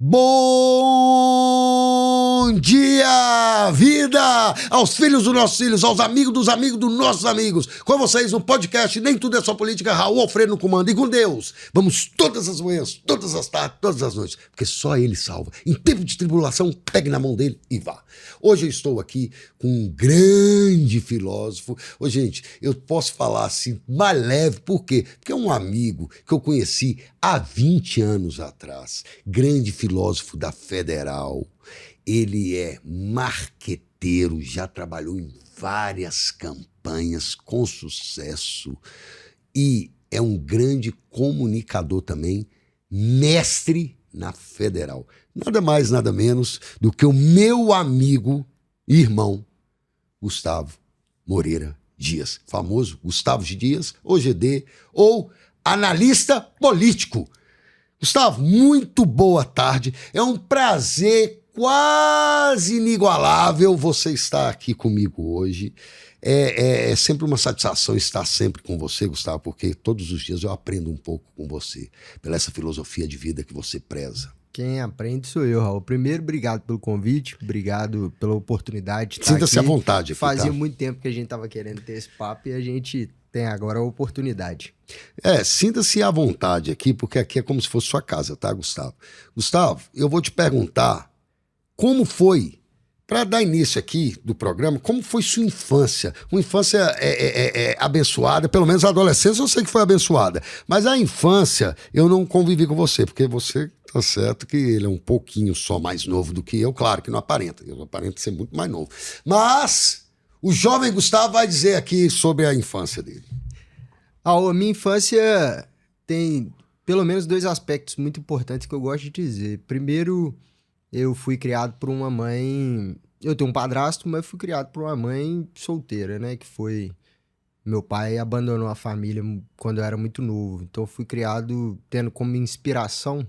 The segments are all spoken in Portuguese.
Bom dia, vida! Aos filhos dos nossos filhos, aos amigos dos nossos amigos. Com vocês, no podcast Nem Tudo É Só Política, Raul Alfredo no comando. E com Deus, vamos todas as manhãs, todas as tardes, todas as noites, porque só Ele salva. Em tempo de tribulação, pegue na mão dele e vá. Hoje eu estou aqui com um grande filósofo. Ô, gente, eu posso falar assim, mais leve, por quê? Porque é um amigo que eu conheci há 20 anos atrás. Grande filósofo da Federal. Ele é marqueteiro, já trabalhou em várias campanhas com sucesso e é um grande comunicador também, mestre na Federal. Nada mais, nada menos do que o meu amigo e irmão, Gustavo Moreira Dias, famoso Gustavo Dias, ou GD, ou analista político. Gustavo, muito boa tarde. É um prazer quase inigualável você estar aqui comigo hoje. É sempre uma satisfação estar sempre com você, Gustavo, porque todos os dias eu aprendo um pouco com você, pela essa filosofia de vida que você preza. Quem aprende sou eu, Raul. Primeiro, obrigado pelo convite, obrigado pela oportunidade de estar aqui. Sinta-se à vontade aqui, Fazia muito tempo que a gente estava querendo ter esse papo e a gente tem agora a oportunidade. Sinta-se à vontade aqui, porque aqui é como se fosse sua casa, tá, Gustavo? Gustavo, eu vou te perguntar como foi, para dar início aqui do programa, como foi sua infância? Uma infância abençoada, pelo menos a adolescência eu sei que foi abençoada, mas a infância eu não convivi com você, porque você, tá certo que ele é um pouquinho só mais novo do que eu, claro que não aparenta, eu aparento ser muito mais novo, mas o jovem Gustavo vai dizer aqui sobre a infância dele. A minha infância tem pelo menos dois aspectos muito importantes que eu gosto de dizer. Primeiro, eu fui criado por uma mãe... Eu tenho um padrasto, mas fui criado por uma mãe solteira, né? Que foi... Meu pai abandonou a família quando eu era muito novo. Então, eu fui criado tendo como inspiração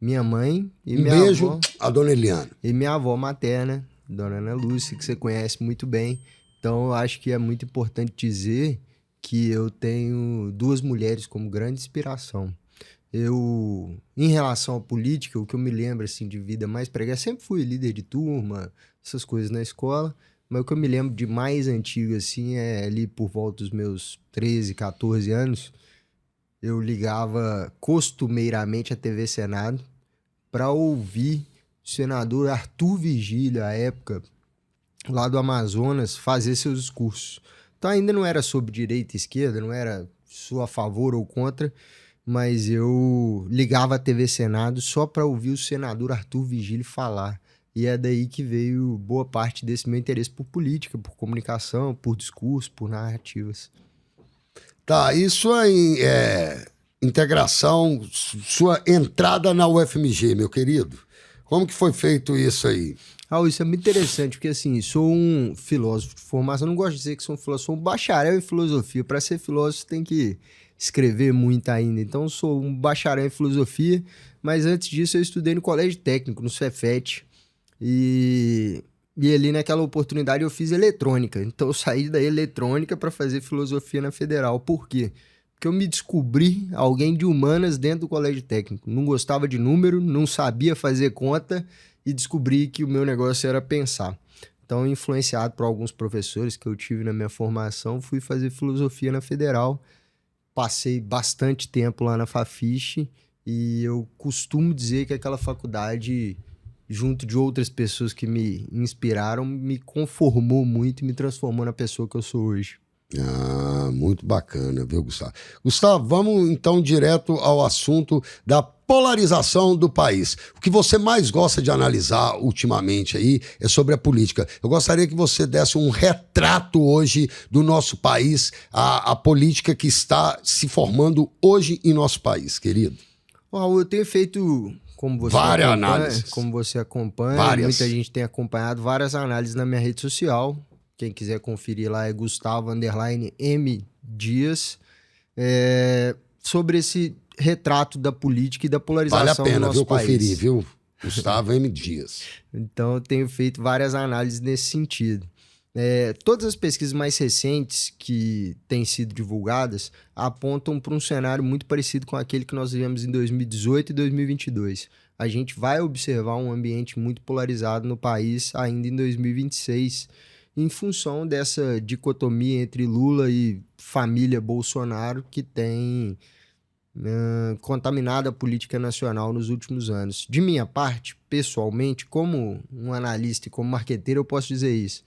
minha mãe e minha avó. Um beijo a dona Eliana. E minha avó materna, dona Ana Lúcia, que você conhece muito bem. Então, eu acho que é muito importante dizer que eu tenho duas mulheres como grande inspiração. Em relação à política, o que eu me lembro assim, de vida mais pregada, sempre fui líder de turma, essas coisas na escola, mas o que eu me lembro de mais antigo assim, é ali por volta dos meus 13, 14 anos, eu ligava costumeiramente a TV Senado para ouvir o senador Arthur Vigílio, à época, lá do Amazonas, fazer seus discursos. Então ainda não era sobre direita e esquerda, não era só a favor ou contra, mas eu ligava a TV Senado só para ouvir o senador Arthur Vigílio falar. E é daí que veio boa parte desse meu interesse por política, por comunicação, por discurso, por narrativas. Tá, e sua integração, sua entrada na UFMG, meu querido? Como que foi feito isso aí? Isso é muito interessante, porque assim, sou um filósofo de formação, não gosto de dizer que sou um filósofo, sou um bacharel em filosofia. Para ser filósofo tem que escrever muito ainda, então sou um bacharel em filosofia, mas antes disso eu estudei no colégio técnico, no Cefet, e ali naquela oportunidade eu fiz eletrônica, então eu saí da eletrônica para fazer filosofia na Federal. Por quê? Porque eu me descobri alguém de humanas dentro do colégio técnico, não gostava de número, não sabia fazer conta e descobri que o meu negócio era pensar. Então, influenciado por alguns professores que eu tive na minha formação, fui fazer filosofia na Federal. Passei bastante tempo lá na Fafiche e eu costumo dizer que aquela faculdade, junto de outras pessoas que me inspiraram, me conformou muito e me transformou na pessoa que eu sou hoje. Muito bacana, viu, Gustavo? Gustavo, vamos então direto ao assunto da polarização do país. O que você mais gosta de analisar ultimamente aí é sobre a política. Eu gostaria que você desse um retrato hoje do nosso país, a política que está se formando hoje em nosso país, querido. Eu tenho feito, como você acompanha, muita gente tem acompanhado várias análises na minha rede social. Quem quiser conferir lá é Gustavo_M Dias, sobre esse retrato da política e da polarização do nosso país. Vale a pena, conferir, viu? Gustavo M. Dias. Então, eu tenho feito várias análises nesse sentido. Todas as pesquisas mais recentes que têm sido divulgadas apontam para um cenário muito parecido com aquele que nós vivemos em 2018 e 2022. a gente vai observar um ambiente muito polarizado no país ainda em 2026, em função dessa dicotomia entre Lula e família Bolsonaro que tem contaminado a política nacional nos últimos anos. De minha parte, pessoalmente, como um analista e como marqueteiro, eu posso dizer isso.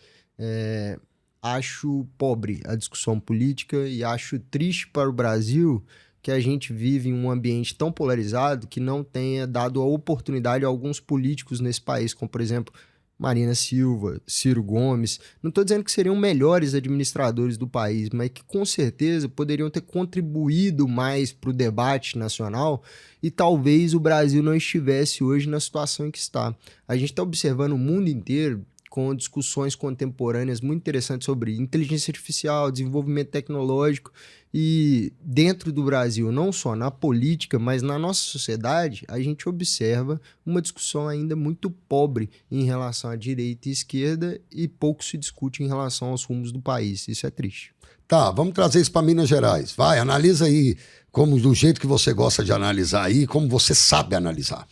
Acho pobre a discussão política e acho triste para o Brasil que a gente vive em um ambiente tão polarizado que não tenha dado a oportunidade a alguns políticos nesse país, como, por exemplo, Marina Silva, Ciro Gomes. Não estou dizendo que seriam melhores administradores do país, mas que com certeza poderiam ter contribuído mais para o debate nacional e talvez o Brasil não estivesse hoje na situação em que está. A gente está observando o mundo inteiro com discussões contemporâneas muito interessantes sobre inteligência artificial, desenvolvimento tecnológico e dentro do Brasil, não só na política, mas na nossa sociedade, a gente observa uma discussão ainda muito pobre em relação à direita e esquerda e pouco se discute em relação aos rumos do país. Isso é triste. Tá, vamos trazer isso para Minas Gerais. Vai, analisa aí como do jeito que você gosta de analisar aí, como você sabe analisar.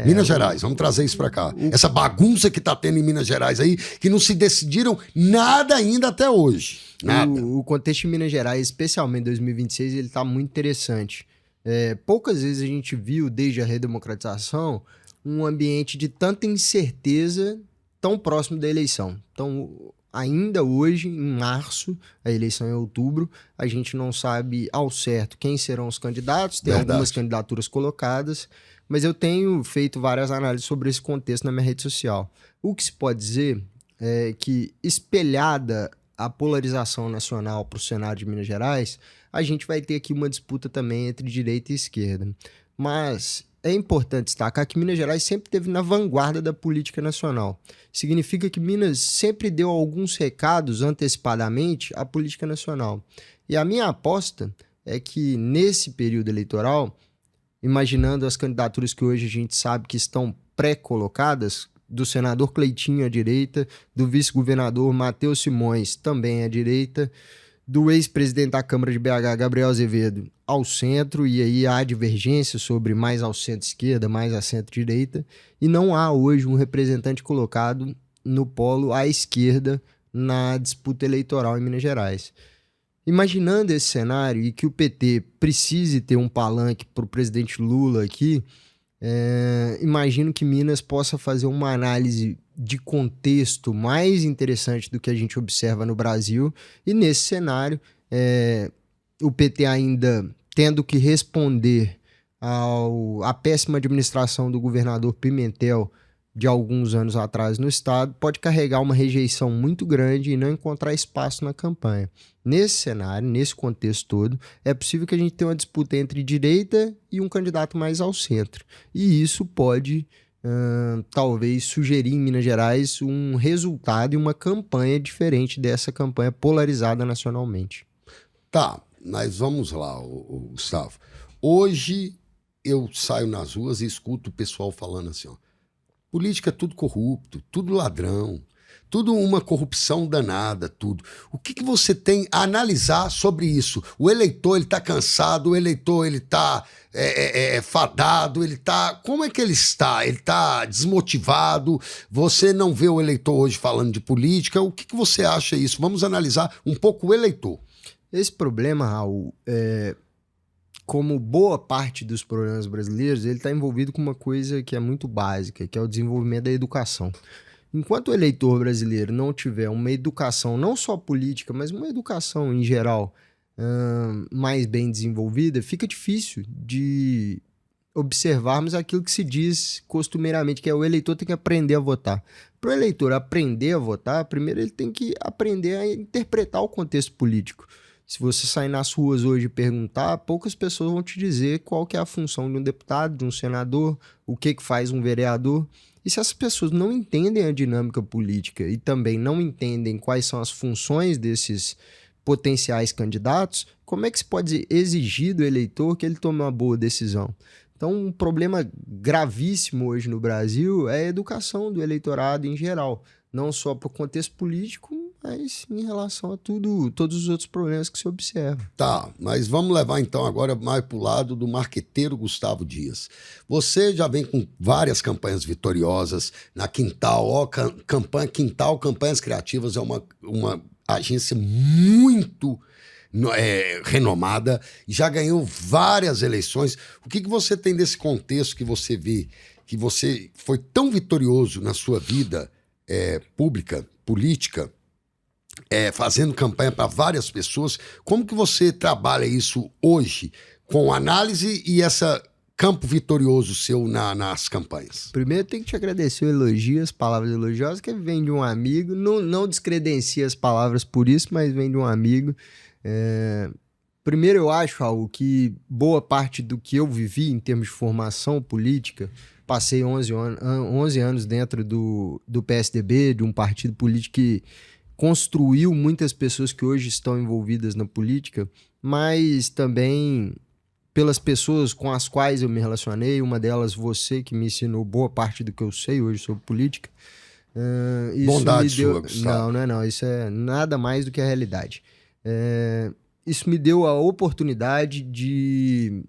Minas Gerais, vamos trazer isso para cá. Essa bagunça que tá tendo em Minas Gerais aí, que não se decidiram nada ainda até hoje. Nada. O contexto de Minas Gerais, especialmente em 2026, ele tá muito interessante. Poucas vezes a gente viu, desde a redemocratização, um ambiente de tanta incerteza tão próximo da eleição. Então, ainda hoje, em março, a eleição é em outubro, a gente não sabe ao certo quem serão os candidatos, tem algumas candidaturas colocadas, mas eu tenho feito várias análises sobre esse contexto na minha rede social. O que se pode dizer é que, espelhada a polarização nacional para o cenário de Minas Gerais, a gente vai ter aqui uma disputa também entre direita e esquerda. Mas é importante destacar que Minas Gerais sempre esteve na vanguarda da política nacional. Significa que Minas sempre deu alguns recados antecipadamente à política nacional. E a minha aposta é que nesse período eleitoral, imaginando as candidaturas que hoje a gente sabe que estão pré-colocadas, do senador Cleitinho à direita, do vice-governador Matheus Simões também à direita, do ex-presidente da Câmara de BH, Gabriel Azevedo, ao centro, e aí há divergência sobre mais ao centro-esquerda, mais à centro-direita, e não há hoje um representante colocado no polo à esquerda na disputa eleitoral em Minas Gerais. Imaginando esse cenário e que o PT precise ter um palanque para o presidente Lula aqui, imagino que Minas possa fazer uma análise de contexto mais interessante do que a gente observa no Brasil, e nesse cenário, o PT ainda tendo que responder à péssima administração do governador Pimentel de alguns anos atrás no estado, pode carregar uma rejeição muito grande e não encontrar espaço na campanha. Nesse cenário, nesse contexto todo, é possível que a gente tenha uma disputa entre direita e um candidato mais ao centro. E isso pode, talvez, sugerir em Minas Gerais um resultado e uma campanha diferente dessa campanha polarizada nacionalmente. Tá, mas vamos lá, Gustavo. Hoje eu saio nas ruas e escuto o pessoal falando assim, ó, política é tudo corrupto, tudo ladrão, tudo uma corrupção danada, tudo. O que você tem a analisar sobre isso? O eleitor, ele está cansado, o eleitor, ele está fadado, ele está... Como é que ele está? Ele está desmotivado? Você não vê o eleitor hoje falando de política? O que você acha isso? Vamos analisar um pouco o eleitor. Esse problema, Raul, como boa parte dos problemas brasileiros, ele está envolvido com uma coisa que é muito básica, que é o desenvolvimento da educação. Enquanto o eleitor brasileiro não tiver uma educação, não só política, mas uma educação em geral mais bem desenvolvida, fica difícil de observarmos aquilo que se diz costumeiramente, que é o eleitor tem que aprender a votar. Para o eleitor aprender a votar, primeiro ele tem que aprender a interpretar o contexto político. Se você sair nas ruas hoje e perguntar, poucas pessoas vão te dizer qual que é a função de um deputado, de um senador, o que faz um vereador. E se essas pessoas não entendem a dinâmica política e também não entendem quais são as funções desses potenciais candidatos, como é que se pode exigir do eleitor que ele tome uma boa decisão? Então, um problema gravíssimo hoje no Brasil é a educação do eleitorado em geral, não só para o contexto político, mas em relação a tudo, todos os outros problemas que se observa. Tá, mas vamos levar então agora mais para o lado do marqueteiro Gustavo Dias. Você já vem com várias campanhas vitoriosas na Quintal, campanha Quintal Campanhas Criativas é uma agência muito renomada, já ganhou várias eleições. O que você tem desse contexto que você vê, que você foi tão vitorioso na sua vida pública, política, fazendo campanha para várias pessoas? Como que você trabalha isso hoje com análise e esse campo vitorioso seu nas campanhas? Primeiro tem que te agradecer o elogio, as palavras elogiosas, que vem de um amigo. Não descredencia as palavras por isso, mas vem de um amigo. Primeiro eu acho, Raul, que boa parte do que eu vivi em termos de formação política, passei 11 anos dentro do PSDB, de um partido político que construiu muitas pessoas que hoje estão envolvidas na política, mas também pelas pessoas com as quais eu me relacionei, uma delas você, que me ensinou boa parte do que eu sei hoje sobre política. Bondade sua, Gustavo. Não, isso é nada mais do que a realidade. Isso me deu a oportunidade de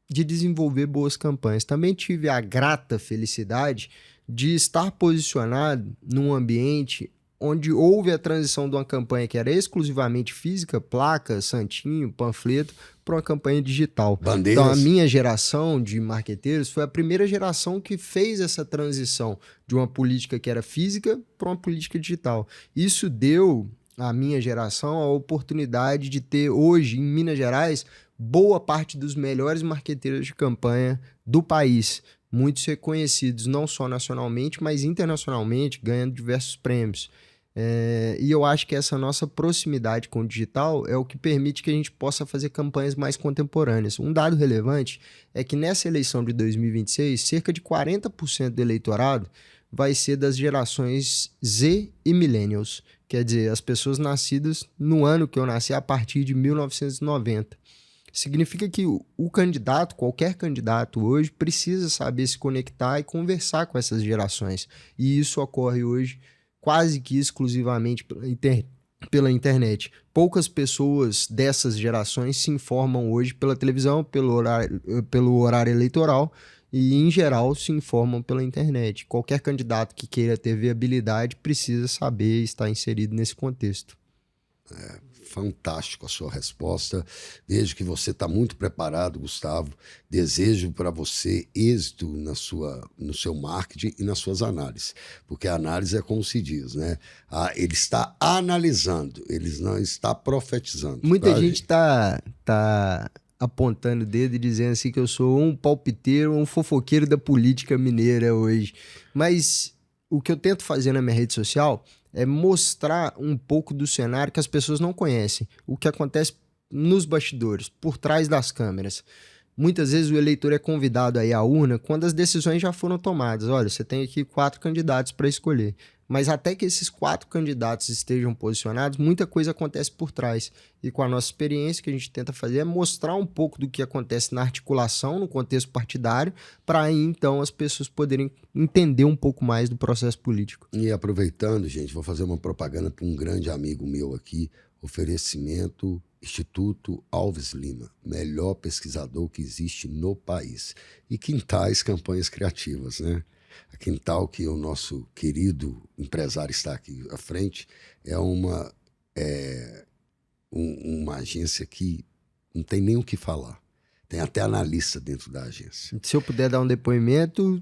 desenvolver boas campanhas. Também tive a grata felicidade de estar posicionado num ambiente onde houve a transição de uma campanha que era exclusivamente física, placa, santinho, panfleto, para uma campanha digital. Bandeiras. Então, a minha geração de marqueteiros foi a primeira geração que fez essa transição de uma política que era física para uma política digital. Isso deu à minha geração a oportunidade de ter hoje, em Minas Gerais, boa parte dos melhores marqueteiros de campanha do país. Muitos reconhecidos não só nacionalmente, mas internacionalmente, ganhando diversos prêmios. E eu acho que essa nossa proximidade com o digital é o que permite que a gente possa fazer campanhas mais contemporâneas. Um dado relevante é que nessa eleição de 2026, cerca de 40% do eleitorado vai ser das gerações Z e Millennials. Quer dizer, as pessoas nascidas no ano que eu nasci, a partir de 1990. Significa que o candidato, qualquer candidato hoje, precisa saber se conectar e conversar com essas gerações. E isso ocorre hoje quase que exclusivamente pela internet. Poucas pessoas dessas gerações se informam hoje pela televisão, pelo horário eleitoral e, em geral, se informam pela internet. Qualquer candidato que queira ter viabilidade precisa saber estar inserido nesse contexto. Fantástico a sua resposta. Vejo que você está muito preparado, Gustavo. Desejo para você êxito no seu marketing e nas suas análises. Porque a análise é como se diz, né? Ele está analisando, ele não está profetizando. Muita gente tá apontando o dedo e dizendo assim que eu sou um palpiteiro, um fofoqueiro da política mineira hoje. Mas o que eu tento fazer na minha rede social é mostrar um pouco do cenário que as pessoas não conhecem, o que acontece nos bastidores, por trás das câmeras. Muitas vezes o eleitor é convidado a ir à urna quando as decisões já foram tomadas. Olha, você tem aqui 4 candidatos para escolher. Mas até que esses 4 candidatos estejam posicionados, muita coisa acontece por trás. E com a nossa experiência, o que a gente tenta fazer é mostrar um pouco do que acontece na articulação, no contexto partidário, para aí então as pessoas poderem entender um pouco mais do processo político. E aproveitando, gente, vou fazer uma propaganda para um grande amigo meu aqui, oferecimento Instituto Alves Lima, melhor pesquisador que existe no país. E Quintais Campanhas Criativas, né? A Quintal, que o nosso querido empresário está aqui à frente, é uma agência que não tem nem o que falar. Tem até analista dentro da agência. Se eu puder dar um depoimento,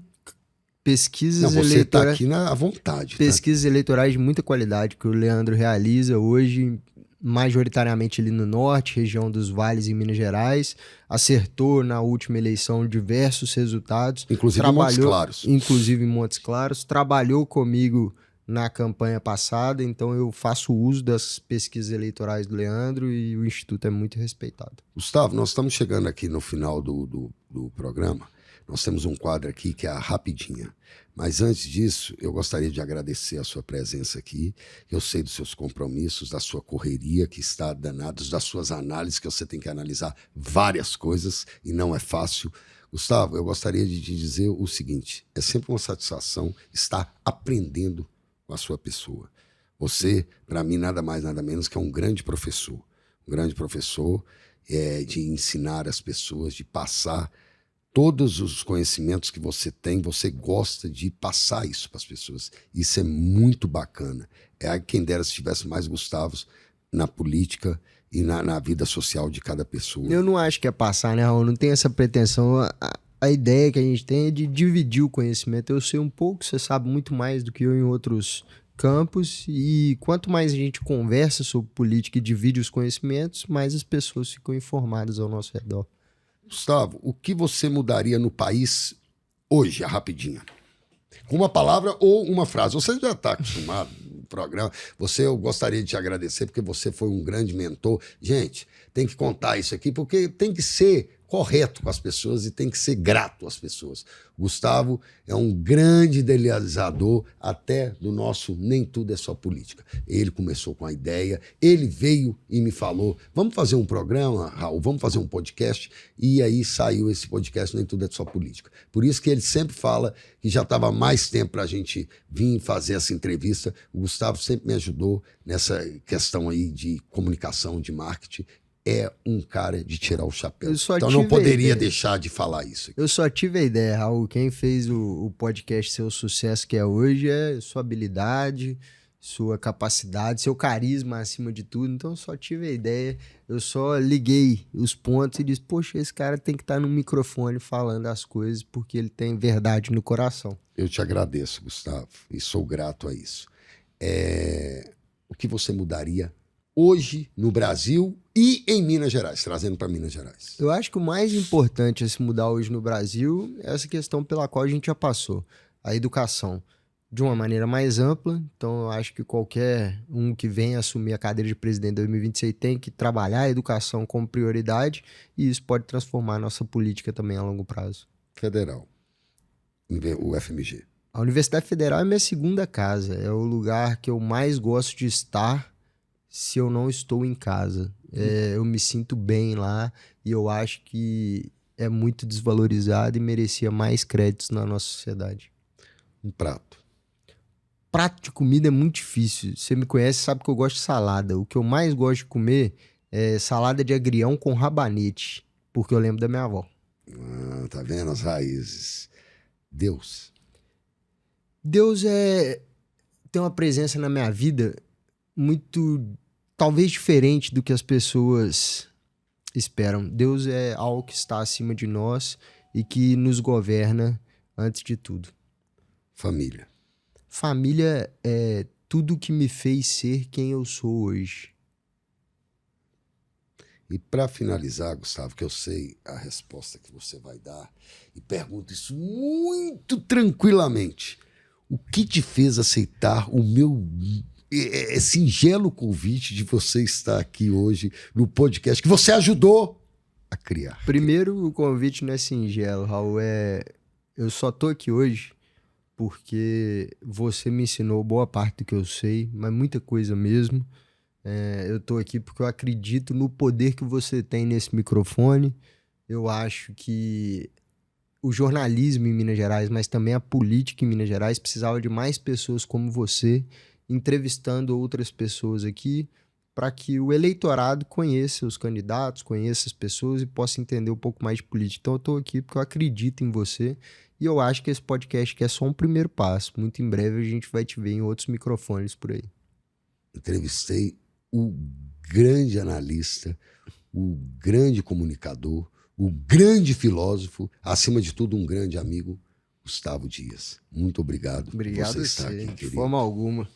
pesquisas eleitorais... Você está aqui à vontade. Pesquisas eleitorais de muita qualidade que o Leandro realiza hoje, majoritariamente ali no norte, região dos vales em Minas Gerais, acertou na última eleição diversos resultados. Inclusive em Montes Claros. Inclusive em Montes Claros. Trabalhou comigo na campanha passada, então eu faço uso das pesquisas eleitorais do Leandro e o Instituto é muito respeitado. Gustavo, nós estamos chegando aqui no final do programa. Nós temos um quadro aqui que é a Rapidinha. Mas antes disso, eu gostaria de agradecer a sua presença aqui. Eu sei dos seus compromissos, da sua correria que está danada, das suas análises, que você tem que analisar várias coisas e não é fácil. Gustavo, eu gostaria de te dizer o seguinte, é sempre uma satisfação estar aprendendo com a sua pessoa. Você, para mim, nada mais, nada menos que é um grande professor. Um grande professor de ensinar as pessoas, de passar todos os conhecimentos que você tem, você gosta de passar isso para as pessoas. Isso é muito bacana. Quem dera se tivesse mais Gustavos na política e na vida social de cada pessoa. Eu não acho que é passar, né, Raul? Não tem essa pretensão. A ideia que a gente tem é de dividir o conhecimento. Eu sei um pouco, você sabe muito mais do que eu em outros campos, e quanto mais a gente conversa sobre política e divide os conhecimentos, mais as pessoas ficam informadas ao nosso redor. Gustavo, o que você mudaria no país hoje, rapidinho? Com uma palavra ou uma frase. Você já está acostumado no programa. Eu gostaria de te agradecer porque você foi um grande mentor. Gente, tem que contar isso aqui porque tem que ser correto com as pessoas e tem que ser grato às pessoas. O Gustavo é um grande idealizador até do nosso Nem Tudo é Só Política. Ele começou com a ideia, ele veio e me falou, vamos fazer um programa, Raul, vamos fazer um podcast, e aí saiu esse podcast Nem Tudo é Só Política. Por isso que ele sempre fala que já estava mais tempo para a gente vir fazer essa entrevista. O Gustavo sempre me ajudou nessa questão aí de comunicação, de marketing. É um cara de tirar o chapéu. Então não poderia deixar de falar isso aqui. Eu só tive a ideia, Raul. Quem fez o podcast ser o sucesso que é hoje é sua habilidade, sua capacidade, seu carisma acima de tudo. Então eu só tive a ideia, eu só liguei os pontos e disse, poxa, esse cara tem que estar no microfone falando as coisas porque ele tem verdade no coração. Eu te agradeço, Gustavo, e sou grato a isso. O que você mudaria hoje no Brasil e em Minas Gerais, trazendo para Minas Gerais? Eu acho que o mais importante a se mudar hoje no Brasil é essa questão pela qual a gente já passou, a educação, de uma maneira mais ampla. Então eu acho que qualquer um que venha assumir a cadeira de presidente em 2026 tem que trabalhar a educação como prioridade, e isso pode transformar a nossa política também a longo prazo. Federal, o FMG. A Universidade Federal é minha segunda casa, é o lugar que eu mais gosto de estar se eu não estou em casa. Eu me sinto bem lá e eu acho que é muito desvalorizado e merecia mais créditos na nossa sociedade. Um prato. Prato de comida é muito difícil. Você me conhece, sabe que eu gosto de salada. O que eu mais gosto de comer é salada de agrião com rabanete, porque eu lembro da minha avó. Tá vendo as raízes? Deus. Deus tem uma presença na minha vida muito, talvez diferente do que as pessoas esperam. Deus é algo que está acima de nós e que nos governa antes de tudo. Família. Família é tudo que me fez ser quem eu sou hoje. E para finalizar, Gustavo, que eu sei a resposta que você vai dar, e pergunto isso muito tranquilamente, o que te fez aceitar o meu singelo convite de você estar aqui hoje no podcast que você ajudou a criar? Primeiro, o convite não é singelo, Raul. Eu só tô aqui hoje porque você me ensinou boa parte do que eu sei, mas muita coisa mesmo. Eu tô aqui porque eu acredito no poder que você tem nesse microfone. Eu acho que o jornalismo em Minas Gerais, mas também a política em Minas Gerais, precisava de mais pessoas como você, entrevistando outras pessoas aqui, para que o eleitorado conheça os candidatos, conheça as pessoas e possa entender um pouco mais de política. Então eu estou aqui porque eu acredito em você e eu acho que esse podcast aqui é só um primeiro passo. Muito em breve a gente vai te ver em outros microfones por aí. Entrevistei o grande analista, o grande comunicador, o grande filósofo, acima de tudo um grande amigo, Gustavo Dias. Muito obrigado. Obrigado por você estar aqui, de querido. forma alguma.